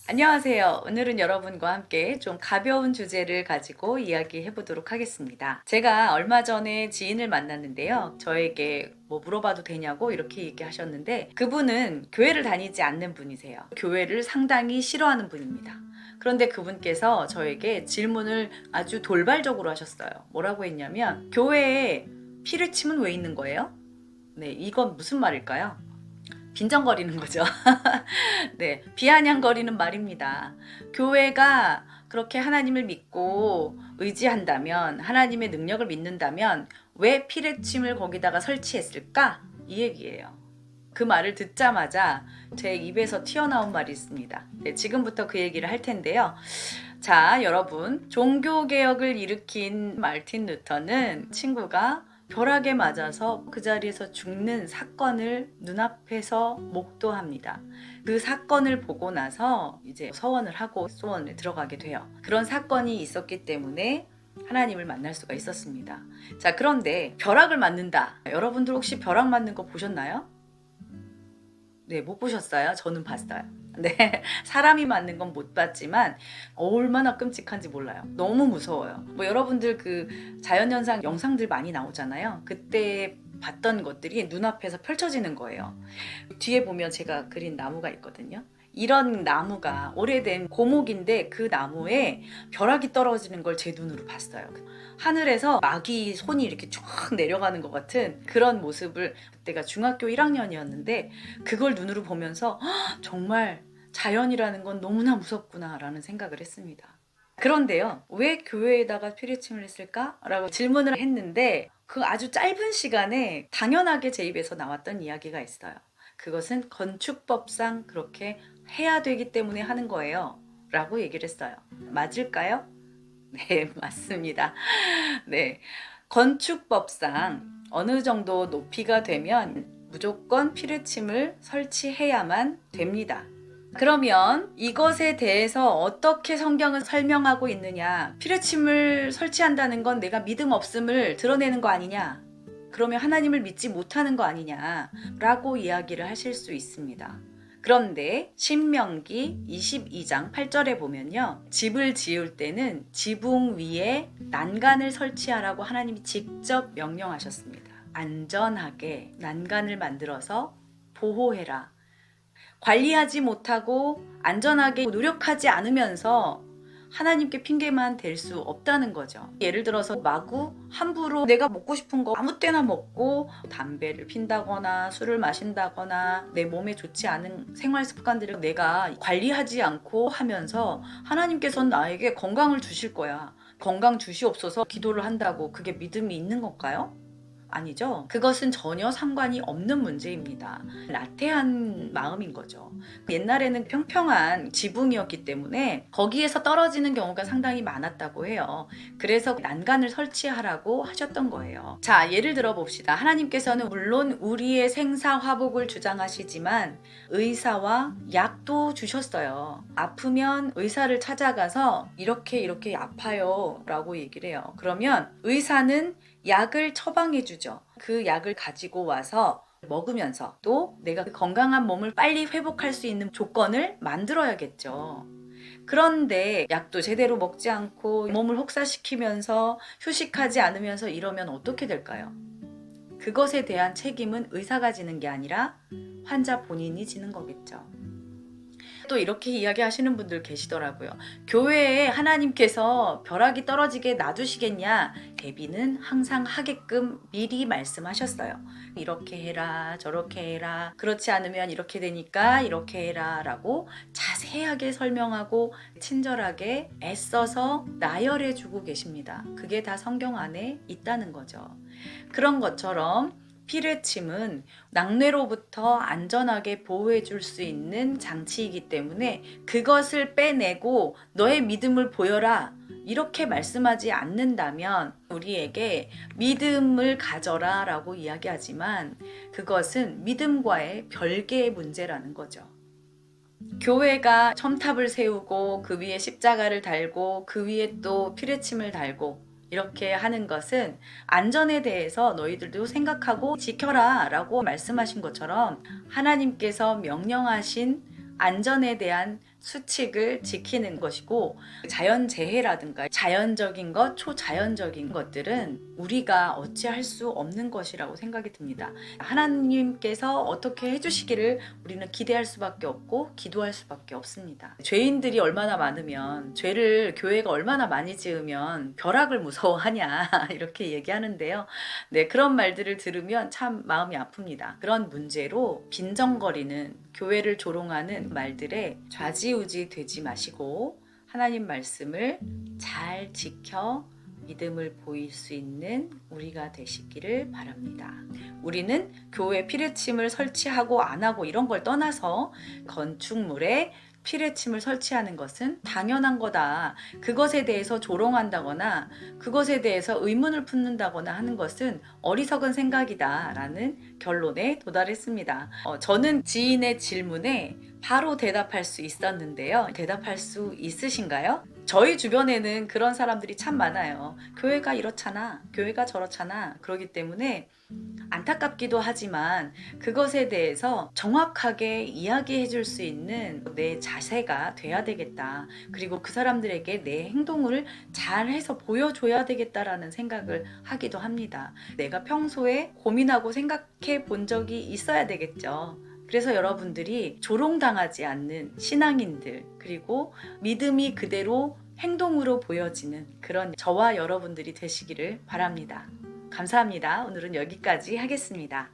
안녕하세요. 오늘은 여러분과 함께 좀 가벼운 주제를 가지고 이야기해 보도록 하겠습니다. 제가 얼마 전에 지인을 만났는데요. 저에게 뭐 물어봐도 되냐고 이렇게 얘기하셨는데 그분은 교회를 다니지 않는 분이세요. 교회를 상당히 싫어하는 분입니다. 그런데 그분께서 저에게 질문을 아주 돌발적으로 하셨어요. 뭐라고 했냐면 교회에 피를 치면 왜 있는 거예요? 네, 이건 무슨 말일까요? 빈정거리는 거죠. 네, 비아냥거리는 말입니다. 교회가 그렇게 하나님을 믿고 의지한다면, 하나님의 능력을 믿는다면 왜 피레침을 거기다가 설치했을까? 이 얘기예요. 그 말을 듣자마자 제 입에서 튀어나온 말이 있습니다. 네, 지금부터 그 얘기를 할 텐데요. 자, 여러분, 종교개혁을 일으킨 마르틴 루터는 친구가 벼락에 맞아서 그 자리에서 죽는 사건을 눈앞에서 목도합니다. 그 사건을 보고 나서 이제 서원을 하고 소원에 들어가게 돼요. 그런 사건이 있었기 때문에 하나님을 만날 수가 있었습니다. 자, 그런데 벼락을 맞는다. 여러분들 혹시 벼락 맞는 거 보셨나요? 네, 못 보셨어요? 저는 봤어요. 네, 사람이 맞는 건 못 봤지만 얼마나 끔찍한지 몰라요. 너무 무서워요. 뭐 여러분들 그 자연현상 영상들 많이 나오잖아요. 그때 봤던 것들이 눈앞에서 펼쳐지는 거예요. 뒤에 보면 제가 그린 나무가 있거든요. 이런 나무가 오래된 고목인데 그 나무에 벼락이 떨어지는 걸 제 눈으로 봤어요. 하늘에서 막이 손이 이렇게 쫙 내려가는 것 같은 그런 모습을, 그때가 중학교 1학년이었는데 그걸 눈으로 보면서 정말 자연이라는 건 너무나 무섭구나라는 생각을 했습니다. 그런데요, 왜 교회에다가 피리침을 했을까? 라고 질문을 했는데 그 아주 짧은 시간에 당연하게 제 입에서 나왔던 이야기가 있어요. 그것은 건축법상 그렇게 해야 되기 때문에 하는 거예요. 라고 얘기를 했어요. 맞을까요? 네, 맞습니다. 네. 건축법상 어느 정도 높이가 되면 무조건 피뢰침을 설치해야만 됩니다. 그러면 이것에 대해서 어떻게 성경은 설명하고 있느냐? 피뢰침을 설치한다는 건 내가 믿음 없음을 드러내는 거 아니냐? 그러면 하나님을 믿지 못하는 거 아니냐? 라고 이야기를 하실 수 있습니다. 그런데 신명기 22장 8절에 보면요. 집을 지을 때는 지붕 위에 난간을 설치하라고 하나님이 직접 명령하셨습니다. 안전하게 난간을 만들어서 보호해라. 관리하지 못하고 안전하게 노력하지 않으면서 하나님께 핑계만 댈 수 없다는 거죠. 예를 들어서 마구 함부로 내가 먹고 싶은 거 아무 때나 먹고 담배를 핀다거나 술을 마신다거나 내 몸에 좋지 않은 생활 습관들을 내가 관리하지 않고 하면서 하나님께서는 나에게 건강을 주실 거야. 건강 주시옵소서 기도를 한다고 그게 믿음이 있는 걸까요? 아니죠. 그것은 전혀 상관이 없는 문제입니다. 나태한 마음인 거죠. 옛날에는 평평한 지붕이었기 때문에 거기에서 떨어지는 경우가 상당히 많았다고 해요. 그래서 난간을 설치하라고 하셨던 거예요. 자, 예를 들어 봅시다. 하나님께서는 물론 우리의 생사화복을 주장하시지만 의사와 약도 주셨어요. 아프면 의사를 찾아가서 이렇게 아파요 라고 얘기를 해요. 그러면 의사는 약을 처방해 주죠. 그 약을 가지고 와서 먹으면서 또 내가 그 건강한 몸을 빨리 회복할 수 있는 조건을 만들어야겠죠. 그런데 약도 제대로 먹지 않고 몸을 혹사시키면서 휴식하지 않으면서 이러면 어떻게 될까요? 그것에 대한 책임은 의사가 지는 게 아니라 환자 본인이 지는 거겠죠. 또 이렇게 이야기하시는 분들 계시더라고요. 교회에 하나님께서 벼락이 떨어지게 놔두시겠냐? 대비는 항상 하게끔 미리 말씀하셨어요. 이렇게 해라, 저렇게 해라, 그렇지 않으면 이렇게 되니까 이렇게 해라 라고 자세하게 설명하고 친절하게 애써서 나열해 주고 계십니다. 그게 다 성경 안에 있다는 거죠. 그런 것처럼 피뢰침은 낙뢰로부터 안전하게 보호해 줄 수 있는 장치이기 때문에 그것을 빼내고 너의 믿음을 보여라 이렇게 말씀하지 않는다면 우리에게 믿음을 가져라 라고 이야기하지만 그것은 믿음과의 별개의 문제라는 거죠. 교회가 첨탑을 세우고 그 위에 십자가를 달고 그 위에 또 피뢰침을 달고 이렇게 하는 것은 안전에 대해서 너희들도 생각하고 지켜라 라고 말씀하신 것처럼 하나님께서 명령하신 안전에 대한 수칙을 지키는 것이고, 자연재해라든가 자연적인 것, 초자연적인 것들은 우리가 어찌할 수 없는 것이라고 생각이 듭니다. 하나님께서 어떻게 해주시기를 우리는 기대할 수밖에 없고 기도할 수밖에 없습니다. 죄인들이 얼마나 많으면, 죄를 교회가 얼마나 많이 지으면 벼락을 무서워하냐 이렇게 얘기하는데요. 네, 그런 말들을 들으면 참 마음이 아픕니다. 그런 문제로 빈정거리는, 교회를 조롱하는 말들에 좌지우지 되지 마시고 하나님 말씀을 잘 지켜 믿음을 보일 수 있는 우리가 되시기를 바랍니다. 우리는 교회 피뢰침을 설치하고 안 하고 이런 걸 떠나서 건축물에 피뢰침을 설치하는 것은 당연한 거다. 그것에 대해서 조롱한다거나 그것에 대해서 의문을 품는다거나 하는 것은 어리석은 생각이다 라는 결론에 도달했습니다. 저는 지인의 질문에 바로 대답할 수 있었는데요. 대답할 수 있으신가요? 저희 주변에는 그런 사람들이 참 많아요. 교회가 이렇잖아, 교회가 저렇잖아. 그러기 때문에 안타깝기도 하지만 그것에 대해서 정확하게 이야기해 줄 수 있는 내 자세가 돼야 되겠다. 그리고 그 사람들에게 내 행동을 잘해서 보여줘야 되겠다라는 생각을 하기도 합니다. 내가 평소에 고민하고 생각해 본 적이 있어야 되겠죠. 그래서 여러분들이 조롱당하지 않는 신앙인들, 그리고 믿음이 그대로 행동으로 보여지는 그런 저와 여러분들이 되시기를 바랍니다. 감사합니다. 오늘은 여기까지 하겠습니다.